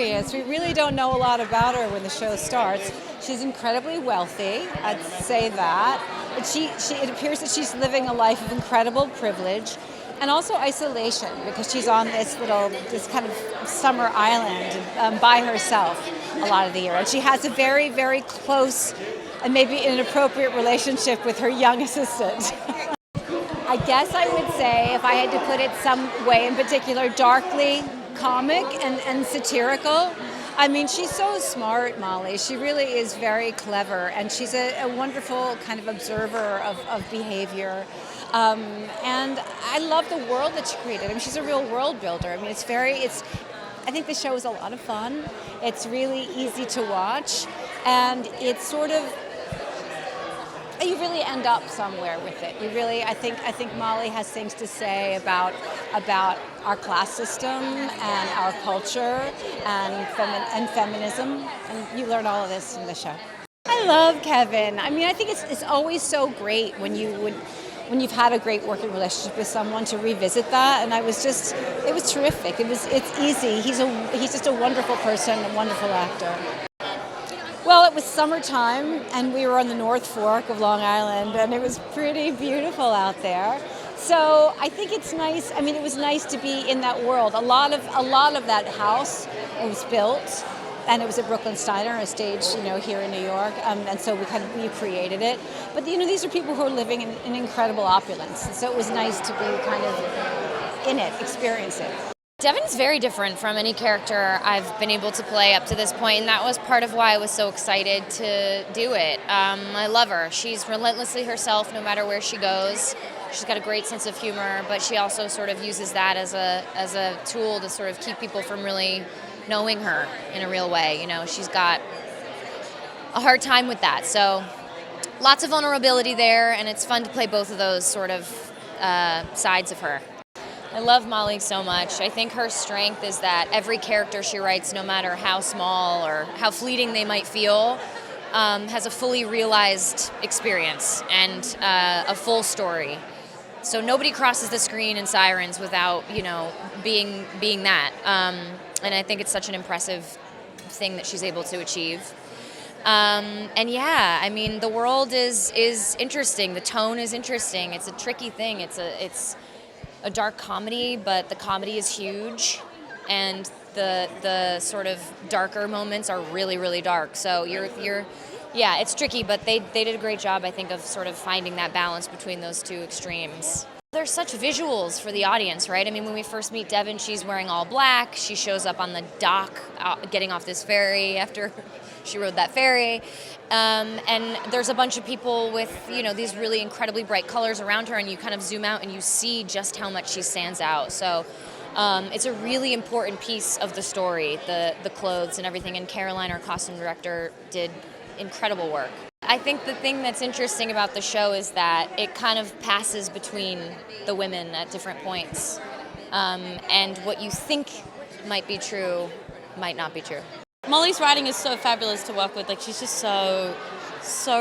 mysterious. We really don't know a lot about her when the show starts. She's incredibly wealthy, I'd say that. But it appears that she's living a life of incredible privilege and also isolation, because she's on this kind of summer island by herself a lot of the year. And she has a very, very close and maybe inappropriate relationship with her young assistant. I guess I would say, if I had to put it some way in particular, darkly comic and satirical. I mean, she's so smart, Molly. She really is very clever, and she's a wonderful kind of observer of behavior. And I love the world that she created. I mean, she's a real world builder. I mean, I think the show is a lot of fun. It's really easy to watch, and it's sort of, you really end up somewhere with it. I think Molly has things to say about our class system and our culture and feminism, and you learn all of this in the show. I love Kevin. I mean, I think it's always so great when you've had a great working relationship with someone to revisit that, and it was terrific. It's easy. He's just a wonderful person, a wonderful actor. Well, it was summertime, and we were on the North Fork of Long Island, and it was pretty beautiful out there. So I think it's nice. I mean, it was nice to be in that world. A lot of that house was built, and it was at Brooklyn Steiner, a stage, here in New York, and so we kind of recreated it. But these are people who are living in incredible opulence, so it was nice to be kind of in it, experience it. Devon's very different from any character I've been able to play up to this point, and that was part of why I was so excited to do it. I love her. She's relentlessly herself no matter where she goes. She's got a great sense of humor, but she also sort of uses that as a tool to sort of keep people from really knowing her in a real way. She's got a hard time with that. So lots of vulnerability there, and it's fun to play both of those sort of sides of her. I love Molly so much. I think her strength is that every character she writes, no matter how small or how fleeting they might feel, has a fully realized experience and a full story. So nobody crosses the screen in Sirens without, being that. And I think it's such an impressive thing that she's able to achieve. And yeah, I mean, the world is interesting. The tone is interesting. It's a tricky thing. It's a dark comedy, but the comedy is huge, and the sort of darker moments are really, really dark. So yeah, it's tricky, but they did a great job, I think, of sort of finding that balance between those two extremes. There's such visuals for the audience, right? I mean, when we first meet Devon, she's wearing all black. She shows up on the dock, getting off this ferry after she rode that ferry. And there's a bunch of people with, these really incredibly bright colors around her, and you kind of zoom out and you see just how much she stands out. So it's a really important piece of the story, the clothes and everything. And Caroline, our costume director, did incredible work. I think the thing that's interesting about the show is that it kind of passes between the women at different points. And what you think might be true might not be true. Molly's writing is so fabulous to work with. Like, she's just so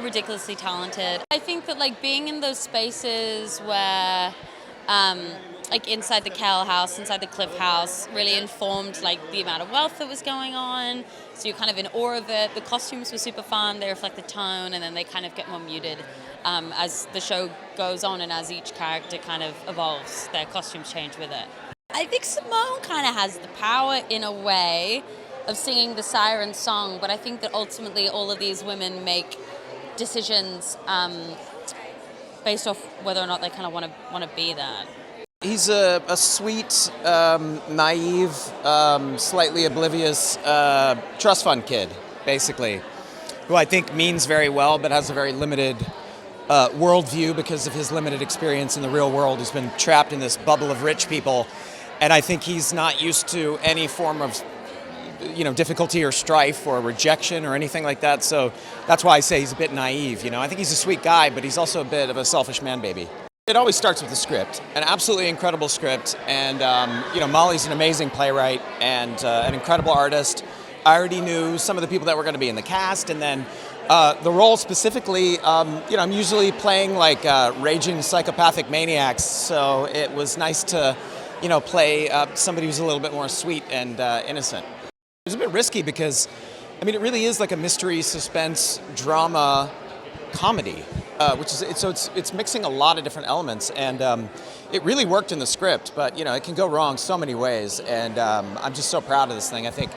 ridiculously talented. I think that, being in those spaces where, inside the Kell house, inside the Cliff house, really informed, the amount of wealth that was going on. So you're kind of in awe of it. The costumes were super fun. They reflect the tone, and then they kind of get more muted as the show goes on and as each character kind of evolves. Their costumes change with it. I think Simone kind of has the power, in a way, of singing the Sirens song, but I think that ultimately all of these women make decisions based off whether or not they kind of want to be that. He's a sweet, naive, slightly oblivious trust fund kid, basically, who I think means very well, but has a very limited worldview because of his limited experience in the real world. He's been trapped in this bubble of rich people, and I think he's not used to any form of difficulty or strife or rejection or anything like that. So that's why I say he's a bit naive. I think he's a sweet guy, but he's also a bit of a selfish man baby. It always starts with a script, an absolutely incredible script. And, Molly's an amazing playwright and an incredible artist. I already knew some of the people that were going to be in the cast. And then the role specifically, I'm usually playing raging psychopathic maniacs. So it was nice to, play somebody who's a little bit more sweet and innocent. was a bit risky because, I mean, it really is like a mystery, suspense, drama, comedy, which is it's mixing a lot of different elements, and it really worked in the script. But it can go wrong so many ways, and I'm just so proud of this thing. I think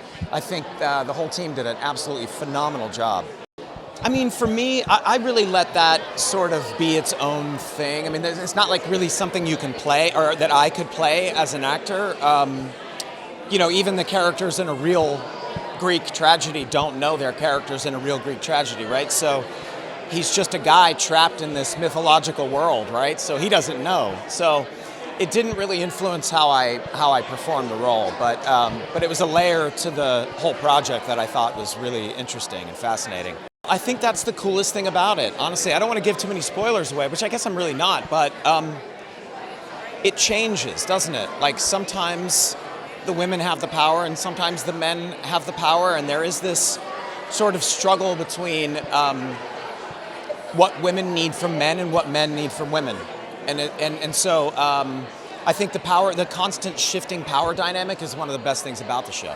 the whole team did an absolutely phenomenal job. I mean, for me, I really let that sort of be its own thing. I mean, it's not like really something you can play or that I could play as an actor. Even the characters in a real Greek tragedy don't know they're characters in a real Greek tragedy, right? So he's just a guy trapped in this mythological world, right? So he doesn't know. So it didn't really influence how I performed the role, but it was a layer to the whole project that I thought was really interesting and fascinating. I think that's the coolest thing about it. Honestly, I don't want to give too many spoilers away, which I guess I'm really not, but it changes, doesn't it? Like sometimes the women have the power and sometimes the men have the power, and there is this sort of struggle between what women need from men and what men need from women. And so I think the constant shifting power dynamic is one of the best things about the show.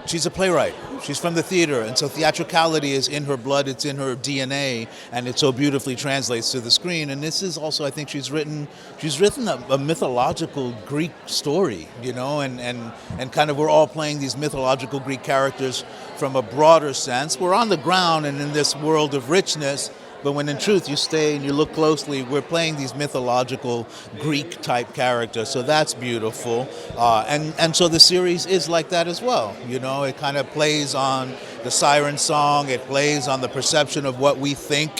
She's a playwright. She's from the theater, and so theatricality is in her blood, it's in her DNA, and it so beautifully translates to the screen. And this is also, I think she's written a mythological Greek story, and kind of we're all playing these mythological Greek characters from a broader sense. We're on the ground and in this world of richness, but when in truth you stay and you look closely, we're playing these mythological Greek-type characters, so that's beautiful. And so the series is like that as well. It kind of plays on the Sirens song, it plays on the perception of what we think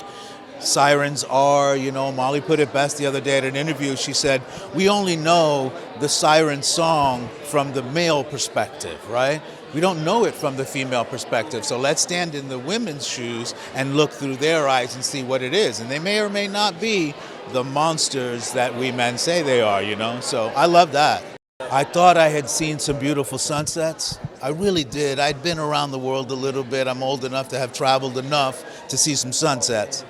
sirens are. Molly put it best the other day at an interview. She said, we only know the siren song from the male perspective, right? We don't know it from the female perspective, so let's stand in the women's shoes and look through their eyes and see what it is. And they may or may not be the monsters that we men say they are, So I love that. I thought I had seen some beautiful sunsets. I really did. I'd been around the world a little bit. I'm old enough to have traveled enough to see some sunsets.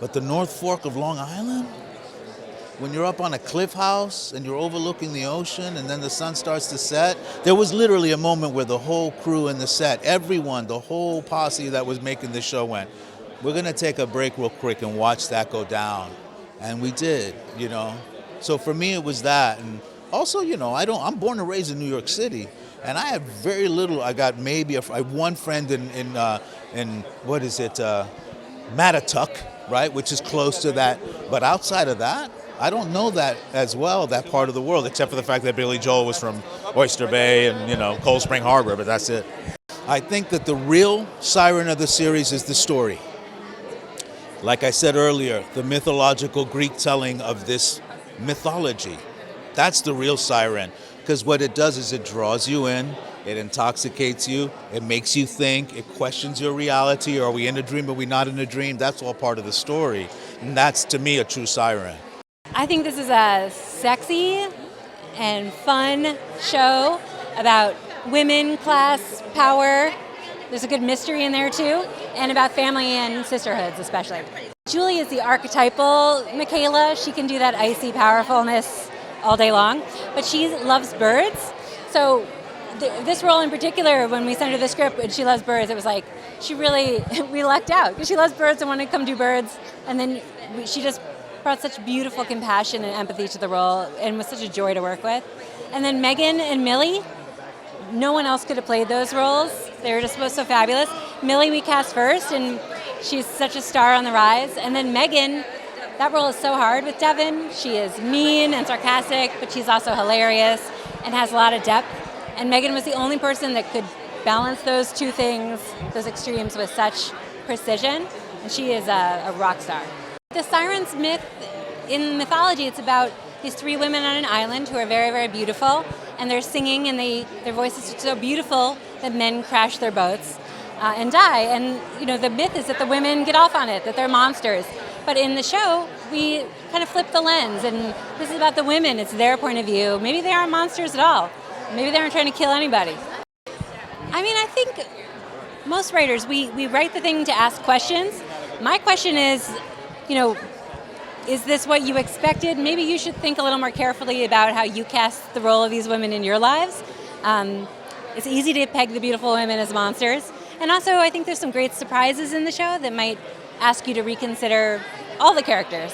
But the North Fork of Long Island, when you're up on a cliff house and you're overlooking the ocean and then the sun starts to set, there was literally a moment where the whole crew in the set, everyone, the whole posse that was making the show went, we're going to take a break real quick and watch that go down. And we did, So for me, it was that. And also, I'm born and raised in New York City, and I had very little. I got maybe I have one friend in what is it, Mattatuck, right, which is close to that. But outside of that, I don't know that as well, that part of the world, except for the fact that Billy Joel was from Oyster Bay and, Cold Spring Harbor, but that's it. I think that the real siren of the series is the story. Like I said earlier, the mythological Greek telling of this mythology. That's the real siren, because what it does is it draws you in, it intoxicates you, it makes you think, it questions your reality. Are we in a dream? Are we not in a dream? That's all part of the story. And that's, to me, a true siren. I think this is a sexy and fun show about women, class, power. There's a good mystery in there too, and about family and sisterhoods especially. Julie is the archetypal Michaela. She can do that icy powerfulness all day long, but she loves birds. So this role in particular, when we sent her the script and she loves birds, it was like we lucked out because she loves birds and wanted to come do birds, and then she just brought such beautiful compassion and empathy to the role and was such a joy to work with. And then Meghann and Millie, no one else could have played those roles. They were just both so fabulous. Millie we cast first, and she's such a star on the rise. And then Meghann, that role is so hard with Devon. She is mean and sarcastic, but she's also hilarious and has a lot of depth. And Meghann was the only person that could balance those two things, those extremes, with such precision. And she is a rock star. The Sirens myth, in mythology, it's about these three women on an island who are very, very beautiful, and they're singing, and their voices are so beautiful that men crash their boats and die. And the myth is that the women get off on it, that they're monsters. But in the show, we kind of flip the lens, and this is about the women. It's their point of view. Maybe they aren't monsters at all. Maybe they aren't trying to kill anybody. I mean, I think most writers, we write the thing to ask questions. My question is, is this what you expected? Maybe you should think a little more carefully about how you cast the role of these women in your lives. it's easy to peg the beautiful women as monsters. And also, I think there's some great surprises in the show that might ask you to reconsider all the characters.